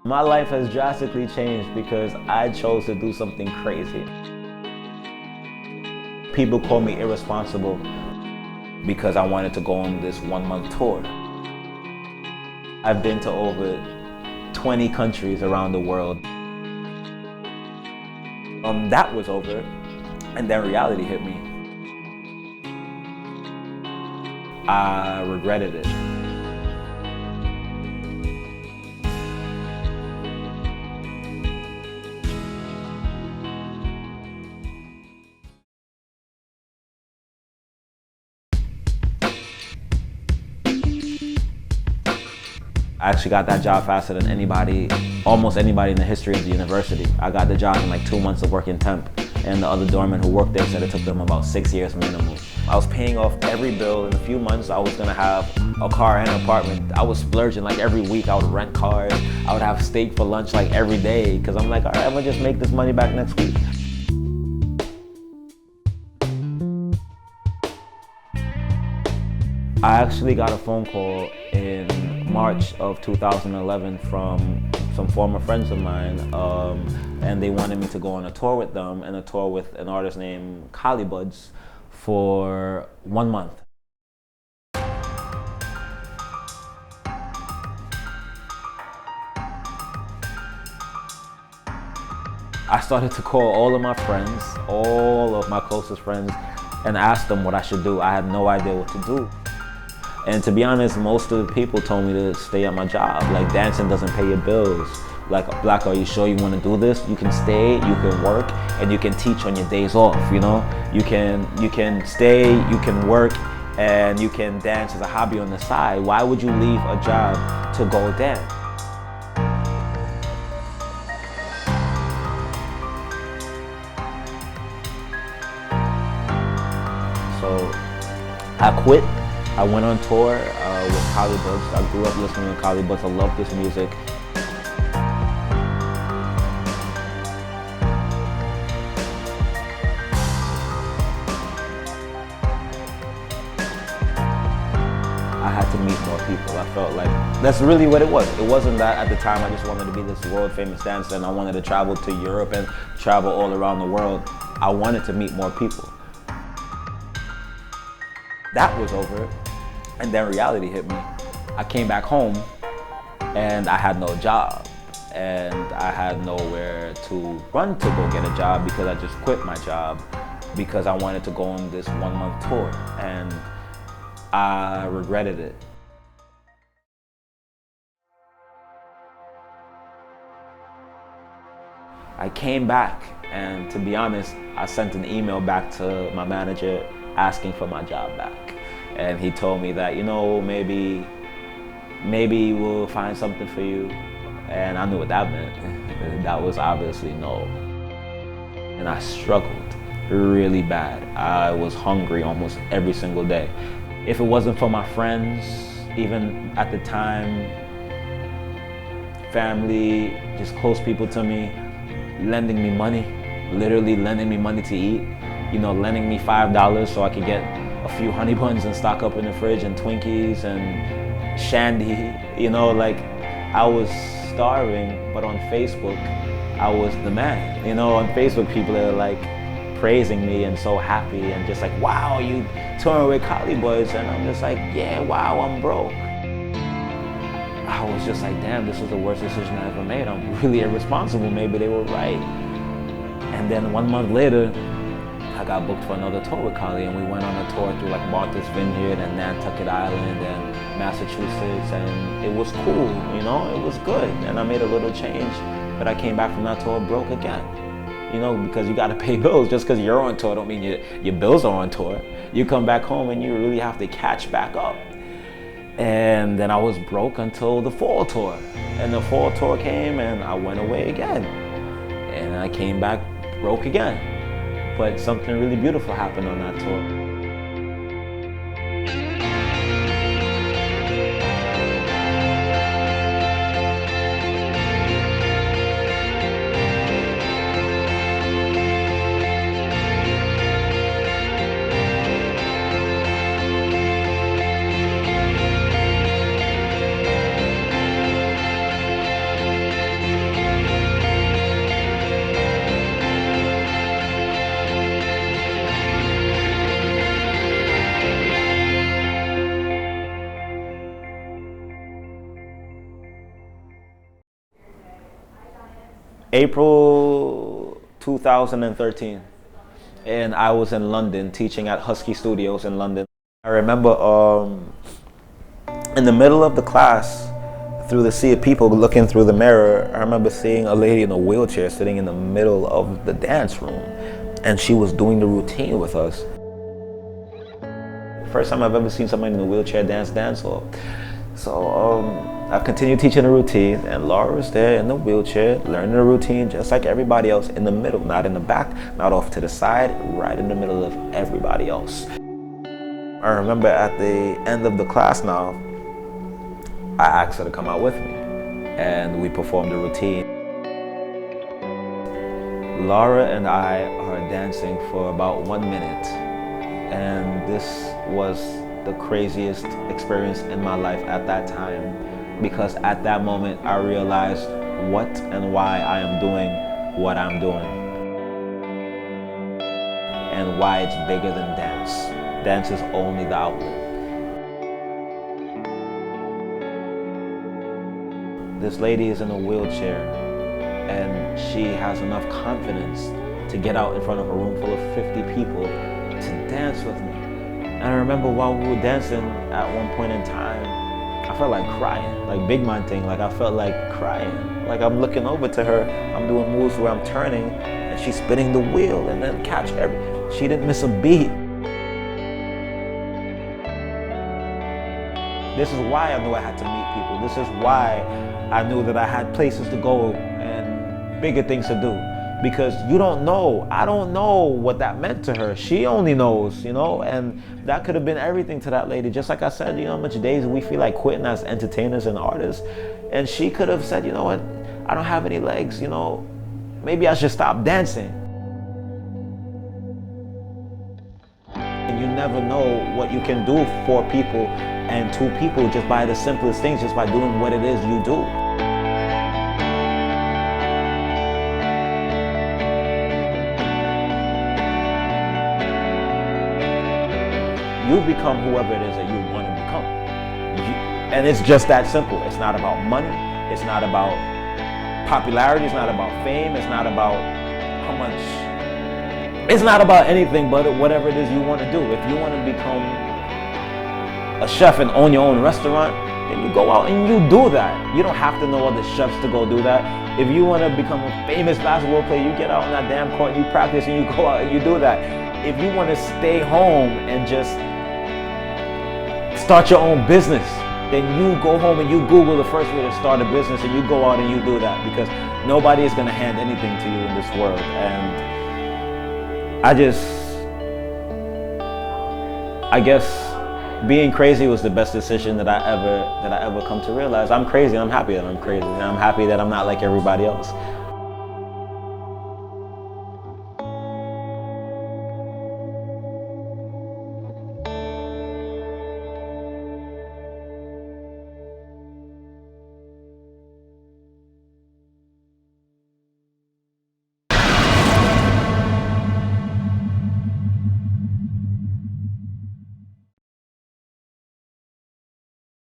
My life has drastically changed because I chose to do something crazy. People call me irresponsible because I wanted to go on this 1-month tour. I've been to over 20 countries around the world. That was over, and then reality hit me. I regretted it. I actually got that job faster than anybody, almost anybody in the history of the university. I got the job in like 2 months of working temp, and the other doormen who worked there said it took them about 6 years minimum. I was paying off every bill. In a few months, I was gonna have a car and an apartment. I was splurging like every week. I would rent cars. I would have steak for lunch like every day, because I'm like, all right, I'm gonna just make this money back next week. I actually got a phone call in March of 2011 from some former friends of mine, and they wanted me to go on a tour with them, and a tour with an artist named Buds for 1 month. I started to call all of my friends, all of my closest friends, and ask them what I should do. I had no idea what to do. And to be honest, most of the people told me to stay at my job. Like, dancing doesn't pay your bills. Like, Blacka, are you sure you want to do this? You can stay, you can work, and you can teach on your days off, you know? You can stay, you can work, and you can dance as a hobby on the side. Why would you leave a job to go dance? So I quit. I went on tour with Buds. I grew up listening to Buds. I love this music. I had to meet more people. I felt like that's really what it was. It wasn't that at the time I just wanted to be this world famous dancer and I wanted to travel to Europe and travel all around the world. I wanted to meet more people. That was over, and then reality hit me. I came back home and I had no job, and I had nowhere to run to go get a job because I just quit my job because I wanted to go on this 1-month tour, and I regretted it. I came back, and to be honest, I sent an email back to my manager asking for my job back. And he told me that, you know, maybe we'll find something for you. And I knew what that meant. That was obviously no. And I struggled really bad. I was hungry almost every single day. If it wasn't for my friends, even at the time, family, just close people to me, lending me money, literally lending me money to eat, you know, lending me $5 so I could get a few honey buns and stock up in the fridge, and Twinkies and Shandy, you know, like I was starving, but on Facebook, I was the man. You know, on Facebook, people are like praising me and so happy and just like, wow, you touring with Buds, and I'm just like, yeah, wow, I'm broke. I was just like, damn, this was the worst decision I ever made. I'm really irresponsible. Maybe they were right. And then 1 month later, I got booked for another tour with and we went on a tour through like Martha's Vineyard and Nantucket Island and Massachusetts, and it was cool, you know, it was good. And I made a little change, but I came back from that tour broke again. You know, because you gotta pay bills. Just because you're on tour don't mean your bills are on tour. You come back home and you really have to catch back up. And then I was broke until the fall tour. And the fall tour came and I went away again. And I came back broke again. But something really beautiful happened on that tour. April 2013. And I was in London teaching at Husky Studios in London. I remember in the middle of the class, through the sea of people looking through the mirror, I remember seeing a lady in a wheelchair sitting in the middle of the dance room, and she was doing the routine with us. First time I've ever seen somebody in a wheelchair dance dancehall. So I've continued teaching the routine, and Laura was there in the wheelchair, learning the routine just like everybody else, in the middle, not in the back, not off to the side, right in the middle of everybody else. I remember at the end of the class now, I asked her to come out with me, and we performed the routine. Laura and I are dancing for about 1 minute, and this was the craziest experience in my life at that time, because at that moment I realized what and why I am doing what I'm doing, and why it's bigger than dance. Dance is only the outlet. This lady is in a wheelchair, and she has enough confidence to get out in front of a room full of 50 people to dance with me. And I remember while we were dancing at one point in time, I felt like crying, like big man thing, like I felt like crying. Like I'm looking over to her, I'm doing moves where I'm turning, and she's spinning the wheel and then she didn't miss a beat. This is why I knew I had to meet people. This is why I knew that I had places to go and bigger things to do. Because you don't know, I don't know what that meant to her. She only knows, you know, and that could have been everything to that lady. Just like I said, you know how much days we feel like quitting as entertainers and artists. And she could have said, you know what, I don't have any legs, you know, maybe I should stop dancing. And you never know what you can do for people and to people just by the simplest things, just by doing what it is you do. You become whoever it is that you want to become. And it's just that simple. It's not about money. It's not about popularity. It's not about fame. It's not about how much. It's not about anything but whatever it is you want to do. If you want to become a chef and own your own restaurant, then you go out and you do that. You don't have to know other chefs to go do that. If you want to become a famous basketball player, you get out on that damn court and you practice and you go out and you do that. If you want to stay home and just start your own business, then you go home and you Google the first way to start a business and you go out and you do that, because nobody is going to hand anything to you in this world. And I guess being crazy was the best decision that I ever come to realize. I'm crazy and I'm happy that I'm crazy, and I'm happy that I'm not like everybody else.